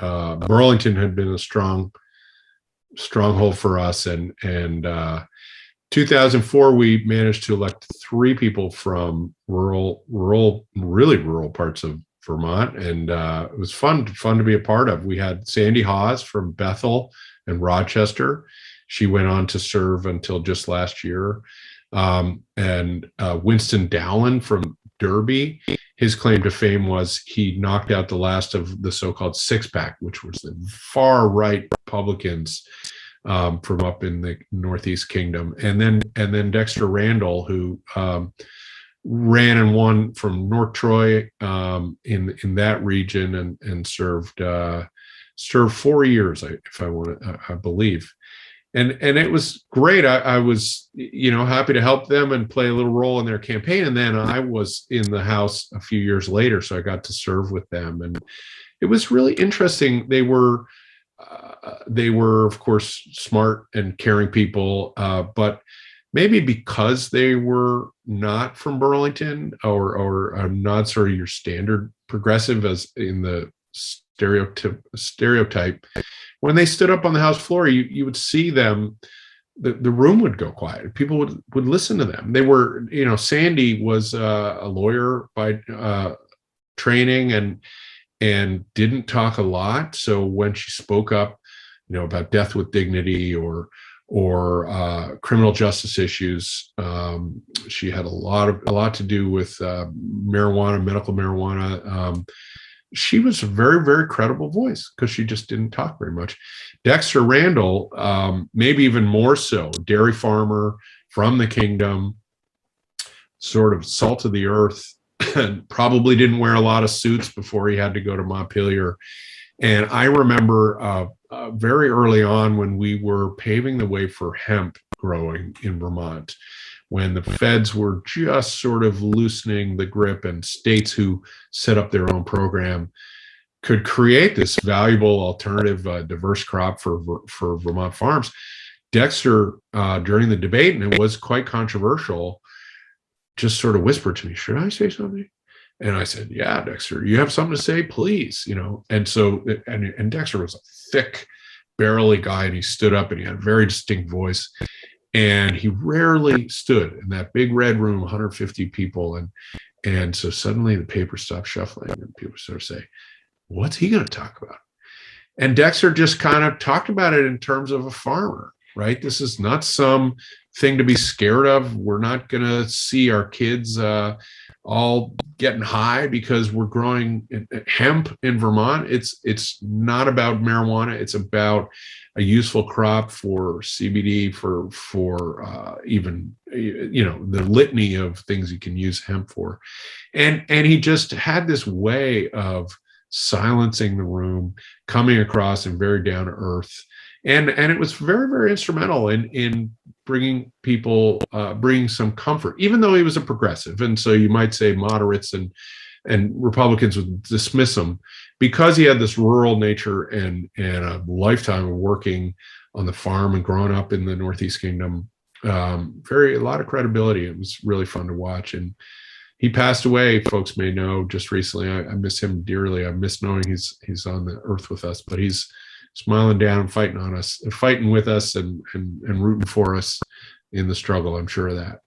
Burlington had been a stronghold for us, and 2004 we managed to elect 3 people from really rural parts of Vermont, and it was fun to be a part of. We had Sandy Hawes from Bethel and Rochester. She went on to serve until just last year. And Winston Dowland from Derby. His claim to fame was he knocked out the last of the so-called six-pack, which was the far-right Republicans from up in the Northeast Kingdom. And then Dexter Randall, who ran and won from North Troy in that region, and served 4 years, I believe. And it was great. I was, happy to help them and play a little role in their campaign. And then I was in the House a few years later, so I got to serve with them, and it was really interesting. They were, of course, smart and caring people, but maybe because they were not from Burlington or not sort of your standard progressive, as in the stereotype. When they stood up on the House floor, you would see them, the room would go quiet. People would listen to them. They were, Sandy was a lawyer by training and didn't talk a lot. So when she spoke up, about death with dignity or criminal justice issues, she had a lot to do with marijuana, medical marijuana. She was a very, very credible voice because she just didn't talk very much. Dexter Randall, maybe even more so, dairy farmer from the kingdom, sort of salt of the earth, and probably didn't wear a lot of suits before he had to go to Montpelier. And I remember very early on when we were paving the way for hemp growing in Vermont, when the feds were just sort of loosening the grip, and states who set up their own program could create this valuable alternative, diverse crop for Vermont farms. Dexter, during the debate, and it was quite controversial, just sort of whispered to me, "Should I say something?" And I said, "Yeah, Dexter, you have something to say, please." And so, and Dexter was a thick, barrely guy, and he stood up and he had a very distinct voice. And he rarely stood in that big red room, 150 people. And so suddenly the paper stopped shuffling, and people sort of say, "What's he going to talk about?" And Dexter just kind of talked about it in terms of a farmer, right? This is not some thing to be scared of. We're not going to see our kids all getting high because we're growing hemp in Vermont. It's not about marijuana. It's about a useful crop for CBD, for even the litany of things you can use hemp for. And he just had this way of silencing the room, coming across and very down to earth. And it was very, very instrumental in bringing people, bringing some comfort, even though he was a progressive. And so you might say moderates and Republicans would dismiss him because he had this rural nature and a lifetime of working on the farm and growing up in the Northeast Kingdom. A lot of credibility. It was really fun to watch. And he passed away, folks may know, just recently. I miss him dearly. I miss knowing he's on the earth with us, but he's smiling down and fighting with us and rooting for us in the struggle. I'm sure of that.